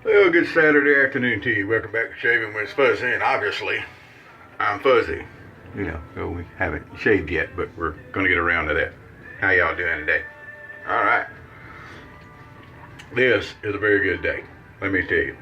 Well, good Saturday afternoon to you. Welcome back to Shaving with Fuzzy, and obviously, I'm Fuzzy. You know, so we haven't shaved yet, but we're going to get around to that. How y'all doing today? All right. This is a very good day, let me tell you.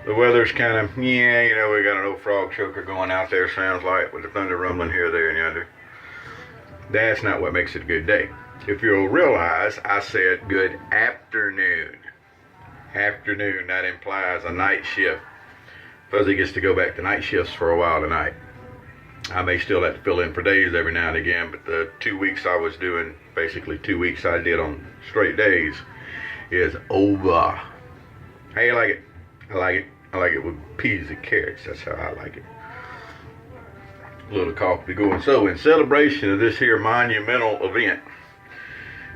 The weather's kind of, we got an old frog choker going out there, sounds like, with the thunder rumbling here, there, and yonder. That's not what makes it a good day. If you'll realize, I said good afternoon. Afternoon, that implies a night shift. Fuzzy gets to go back to night shifts for a while tonight. I may still have to fill in for days every now and again, but the 2 weeks I was doing, basically 2 weeks I did on straight days, is over. How you like it? I like it. I like it with peas and carrots. That's how I like it. A little coffee going. So, in celebration of this here monumental event,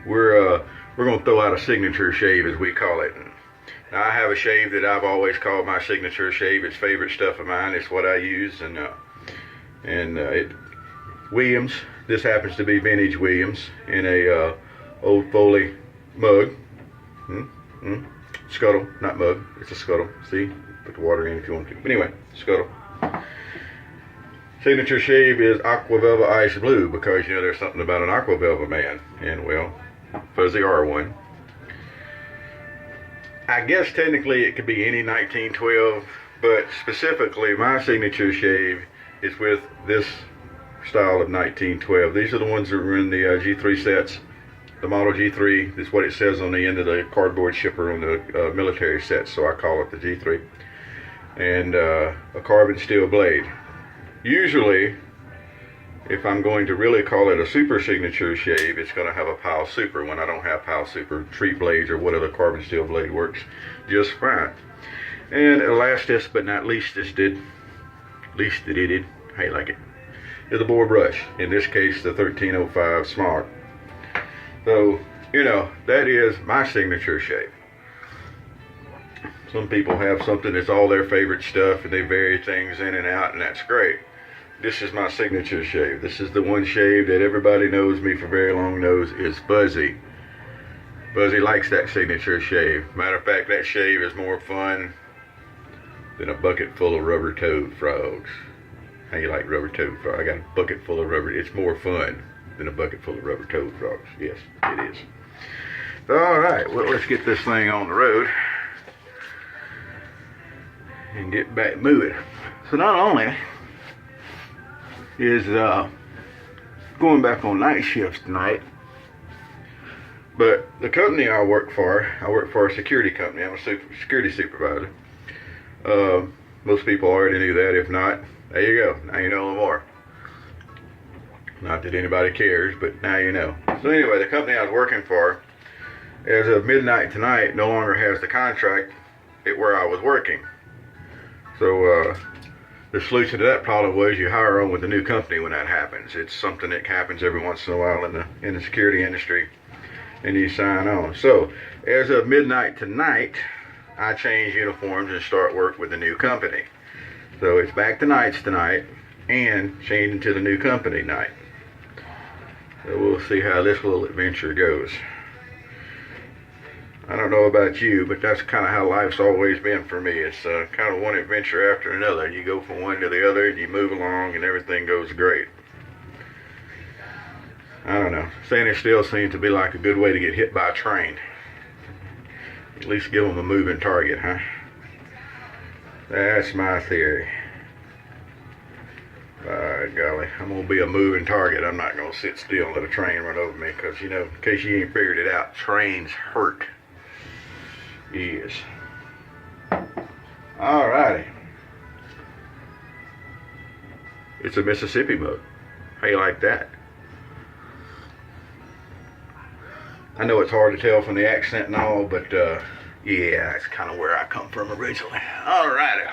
we're going to throw out a signature shave, as we call it. Now, I have a shave that I've always called my signature shave. It's favorite stuff of mine. It's what I use, Williams. This happens to be vintage Williams in a old Foley mug. Scuttle, not mug. It's a scuttle. See, put the water in if you want to. But anyway, scuttle. Signature shave is Aqua Velva Ice Blue because there's something about an Aqua Velva man, and well, Fuzzy are one. I guess technically it could be any 1912, but specifically my signature shave is with this style of 1912. These are the ones that were in the G3 sets. The model G3 is what it says on the end of the cardboard shipper on the military sets, so I call it the G3. And a carbon steel blade. Usually, if I'm going to really call it a super signature shave, it's going to have a Pile Super. When I don't have Pile Super, treat blades or whatever carbon steel blade works just fine. And lastest but not leastest how you like it, is a boar brush. In this case, the 1305 Smart. So, that is my signature shave. Some people have something that's all their favorite stuff and they vary things in and out, and that's great. This is my signature shave. This is the one shave that everybody knows me for very long knows is Fuzzy. Fuzzy likes that signature shave. Matter of fact, that shave is more fun than a bucket full of rubber-toed frogs. How you like rubber-toed frogs? I got a bucket full of rubber. It's more fun than a bucket full of rubber-toed frogs. Yes, it is. All right, well, let's get this thing on the road and get back moving. So not only is going back on night shifts tonight, but the company I work for a security company. I'm a security supervisor. Most people already knew that. If not, there you go. Now you know a little more. Not that anybody cares, but now you know. So anyway, the company I was working for, as of midnight tonight, no longer has the contract at where I was working. So the solution to that problem was you hire on with a new company when that happens. It's something that happens every once in a while in the security industry, and you sign on. So as of midnight tonight, I change uniforms and start work with the new company. So it's back to nights tonight and changing to the new company night. So we'll see how this little adventure goes. I don't know about you, but that's kind of how life's always been for me. It's kind of one adventure after another. You go from one to the other, and you move along, and everything goes great. I don't know. Standing still seems to be like a good way to get hit by a train. At least give them a moving target, huh? That's my theory. By golly, I'm going to be a moving target. I'm not going to sit still and let a train run over me, because, in case you ain't figured it out, trains hurt. Yes. Alrighty. It's a Mississippi mug. How you like that? I know it's hard to tell from the accent and all, but yeah, that's kind of where I come from originally. Alrighty.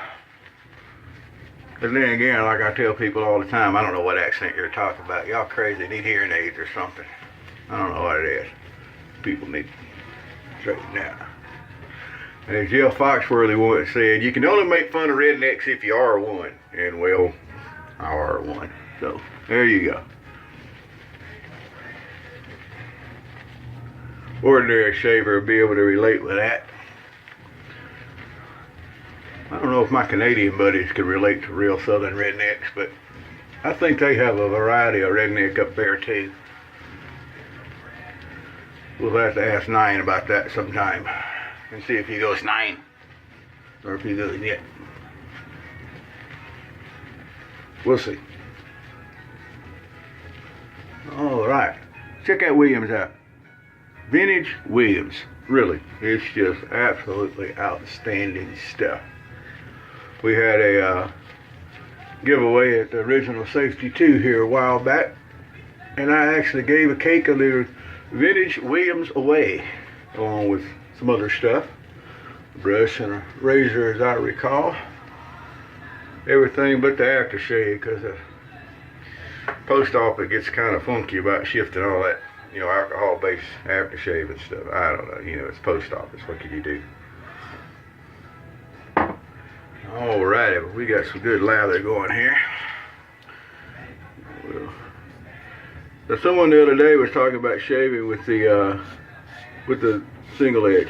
But then again, like I tell people all the time, I don't know what accent you're talking about. Y'all crazy, need hearing aids or something. I don't know what it is. People need to straighten out. As Jeff Foxworthy once said, you can only make fun of rednecks if you are one. And well, I are one. So, there you go. ordinary shaver will be able to relate with that. I don't know if my Canadian buddies could relate to real southern rednecks, but I think they have a variety of redneck up there too. We'll have to ask Nine about that sometime and see if he goes Nine or if he goes yet. We'll see. All right, check that Williams out. Vintage Williams, really, it's just absolutely outstanding stuff. We had a giveaway at the Original Safety 2 here a while back, and I actually gave a cake of the Vintage Williams away, along with some other stuff, a brush and a razor as I recall. Everything but the aftershave, because the post office gets kind of funky about shifting all that, you know, alcohol-based aftershave and stuff. I don't know, you know, it's post office, what can you do? Alrighty, but we got some good lather going here. Now someone the other day was talking about shaving with the single edge.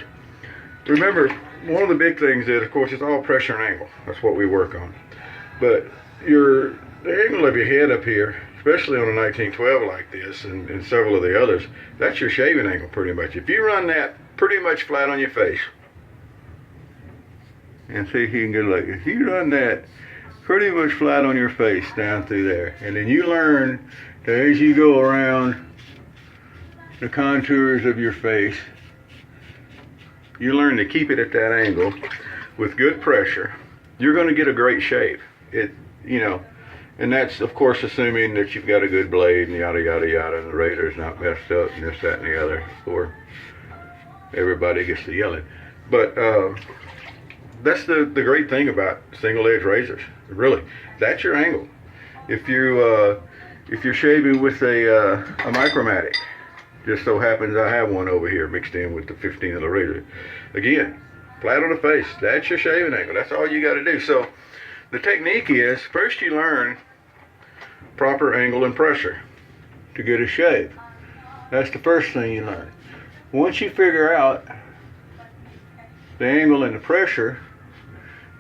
Remember, one of the big things is, of course, it's all pressure and angle. That's what we work on. But the angle of your head up here, especially on a 1912 like this and several of the others, that's your shaving angle pretty much. If you run that pretty much flat on your face, and see if you can get a look. If you run that pretty much flat on your face down through there, and then you learn that as you go around the contours of your face, you learn to keep it at that angle with good pressure, you're going to get a great shave. You know, and that's of course assuming that you've got a good blade and yada yada yada, and the razor's not messed up and this, that, and the other, before everybody gets to yelling. But that's the great thing about single edge razors. Really, that's your angle. If you're shaving with a Micromatic, just so happens I have one over here mixed in with the 15 of the razor. Again, flat on the face. That's your shaving angle. That's all you got to do. So the technique is, first you learn proper angle and pressure to get a shave. That's the first thing you learn. Once you figure out the angle and the pressure,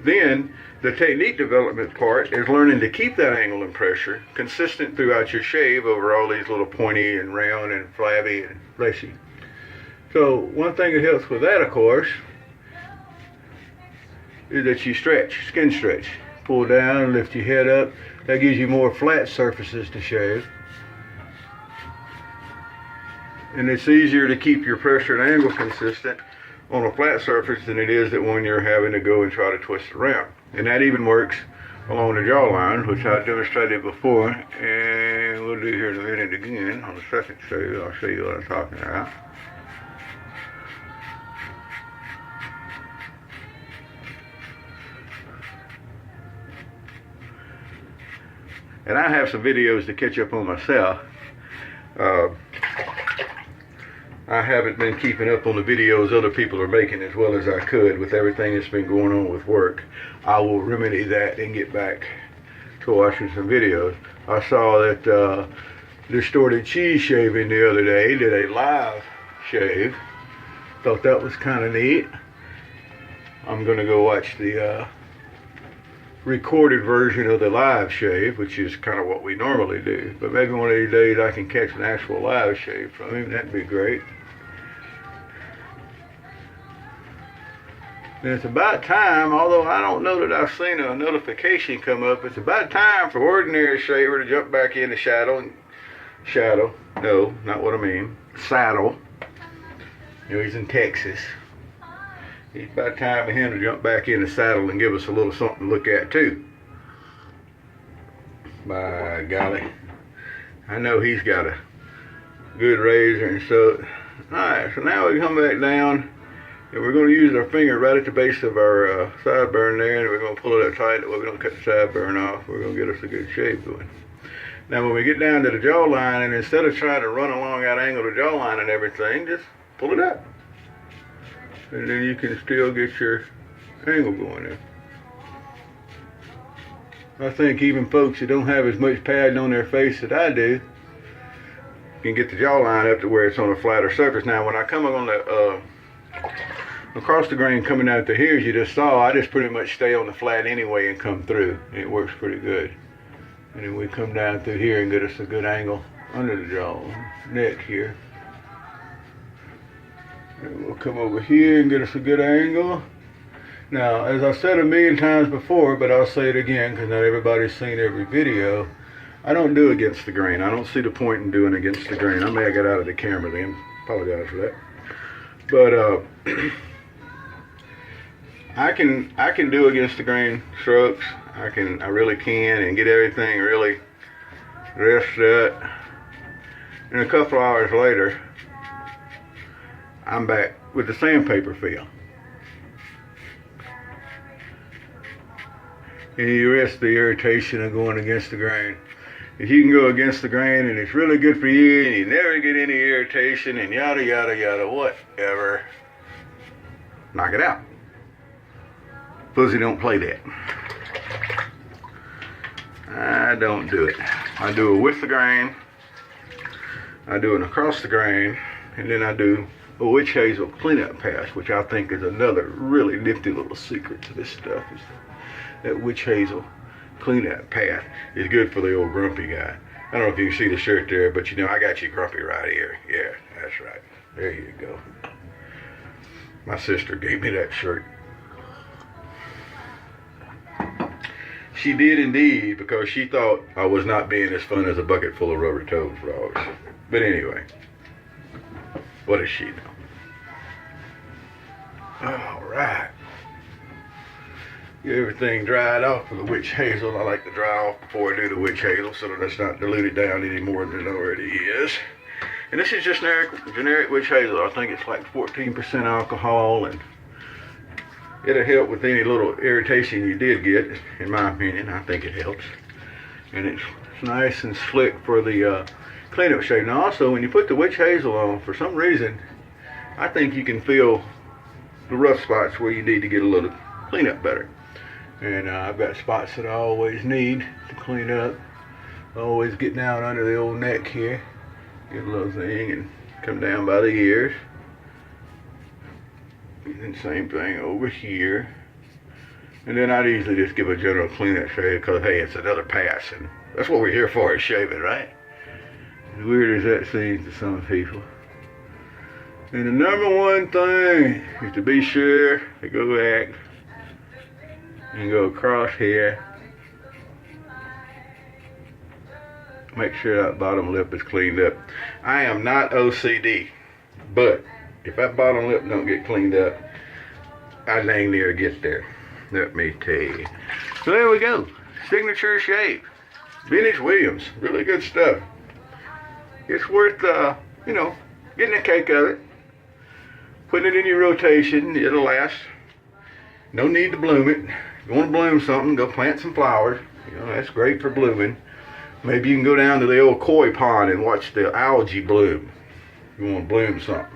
then the technique development part is learning to keep that angle and pressure consistent throughout your shave over all these little pointy and round and flabby and fleshy. So one thing that helps with that, of course, is that you stretch, skin stretch. Pull down, lift your head up. That gives you more flat surfaces to shave. And it's easier to keep your pressure and angle consistent on a flat surface than it is that when you're having to go and try to twist it around. And that even works along the jawline, which I demonstrated before, and we'll do here in a minute again on the second shave. I'll show you what I'm talking about. And I have some videos to catch up on myself. I haven't been keeping up on the videos other people are making as well as I could with everything that's been going on with work. I will remedy that and get back to watching some videos. I saw that Distorted Cheese Shaving the other day did a live shave. Thought that was kind of neat. I'm going to go watch the recorded version of the live shave, which is kind of what we normally do. But maybe one of these days I can catch an actual live shave from him. That'd be great. And it's about time, although I don't know that I've seen a notification come up, it's about time for ordinary shaver to jump back in the saddle. No, not what I mean. Saddle. You know, he's in Texas. It's about time for him to jump back in the saddle and give us a little something to look at too. By golly. I know he's got a good razor and so. Alright, so now we come back down. And we're going to use our finger right at the base of our sideburn there, and we're going to pull it up tight that way we don't cut the sideburn off. We're going to get us a good shave going. Now when we get down to the jawline, and instead of trying to run along that angle of the jawline and everything, just pull it up. And then you can still get your angle going there. I think even folks that don't have as much padding on their face as I do can get the jawline up to where it's on a flatter surface. Now when I come on the Across the grain coming out to here, as you just saw, I just pretty much stay on the flat anyway and come through. And it works pretty good. And then we come down through here and get us a good angle under the jaw, neck here. And we'll come over here and get us a good angle. Now, as I've said a million times before, but I'll say it again because not everybody's seen every video, I don't do against the grain. I don't see the point in doing against the grain. I may have got out of the camera then. Apologize for that. But I can do against the grain strokes. I really can, and get everything really rested. And a couple hours later, I'm back with the sandpaper feel. And you rest the irritation of going against the grain. If you can go against the grain and it's really good for you and you never get any irritation and yada yada yada whatever, knock it out. Pussy don't play that. I don't do it. I do it with the grain, I do it across the grain, and then I do a witch hazel cleanup pass, which I think is another really nifty little secret to this stuff. Is that witch hazel cleanup path is good for the old grumpy guy. I don't know if you can see the shirt there, but you know, I got you grumpy right here. Yeah, that's right. There you go. My sister gave me that shirt. She did indeed, because she thought I was not being as fun as a bucket full of rubber toad frogs. But anyway, what does she know? All right. Get everything dried off with the witch hazel. I like to dry off before I do the witch hazel so that it's not diluted down any more than it already is. And this is just generic witch hazel. I think it's like 14% alcohol, and it'll help with any little irritation you did get, in my opinion. I think it helps. And it's nice and slick for the cleanup shave. Now also, when you put the witch hazel on, for some reason, I think you can feel the rough spots where you need to get a little cleanup better. And I've got spots that I always need to clean up. Always get down under the old neck here. Get a little thing and come down by the ears. And then same thing over here. And then I'd usually just give a general cleanup shave because, hey, it's another pass. And that's what we're here for, is shaving, right? As weird as that seems to some people. And the number one thing is to be sure to go back and go across here. Make sure that bottom lip is cleaned up. I am not OCD, but if that bottom lip don't get cleaned up, I dang near get there. Let me tell you. So there we go. Signature shave. Vintage Williams. Really good stuff. It's worth, you know, getting a cake of it. Putting it in your rotation. It'll last. No need to bloom it. If you want to bloom something, go plant some flowers. You know, that's great for blooming. Maybe you can go down to the old koi pond and watch the algae bloom. If you want to bloom something.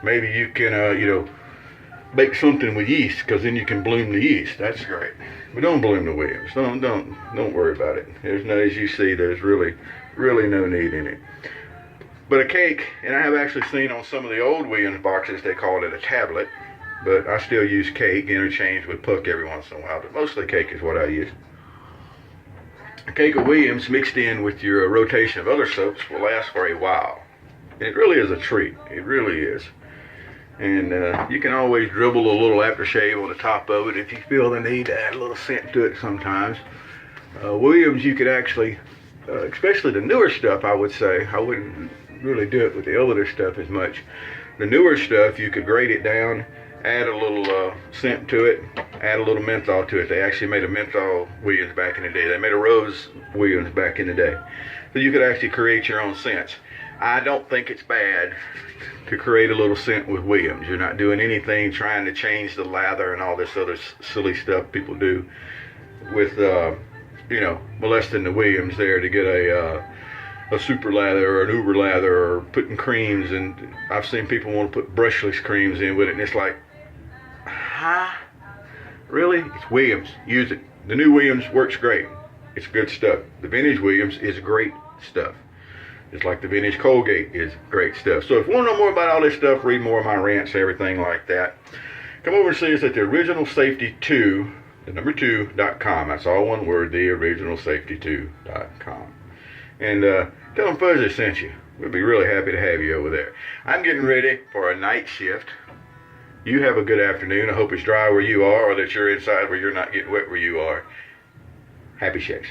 Maybe you can, you know, bake something with yeast, because then you can bloom the yeast. That's great. But don't bloom the Williams. Don't worry about it. There's no, as you see, there's really no need in it. But a cake, and I have actually seen on some of the old Williams boxes, they call it a tablet. But I still use cake, interchanged with puck every once in a while. But mostly cake is what I use. A cake of Williams mixed in with your rotation of other soaps will last for a while. And it really is a treat. It really is. And you can always dribble a little aftershave on the top of it if you feel the need to add a little scent to it sometimes. Williams, you could actually, especially the newer stuff, I would say. I wouldn't really do it with the older stuff as much. The newer stuff, you could grate it down, add a little scent to it, add a little menthol to it. They actually made a menthol Williams back in the day. They made a rose Williams back in the day. So you could actually create your own scents. I don't think it's bad to create a little scent with Williams. You're not doing anything trying to change the lather and all this other silly stuff people do with, you know, molesting the Williams there to get a super lather or an uber lather, or putting creams. And I've seen people want to put brushless creams in with it, and it's like, huh? Really? It's Williams. Use it. The new Williams works great. It's good stuff. The vintage Williams is great stuff. Just like the vintage Colgate is great stuff. So if you want to know more about all this stuff, read more of my rants, everything like that, come over and see us at the Original Safety 2, the number 2.com. That's all one word, the Original Safety 2.com. And tell them Fuzzy sent you. We'll be really happy to have you over there. I'm getting ready for a night shift. You have a good afternoon. I hope it's dry where you are, or that you're inside where you're not getting wet where you are. Happy shakes.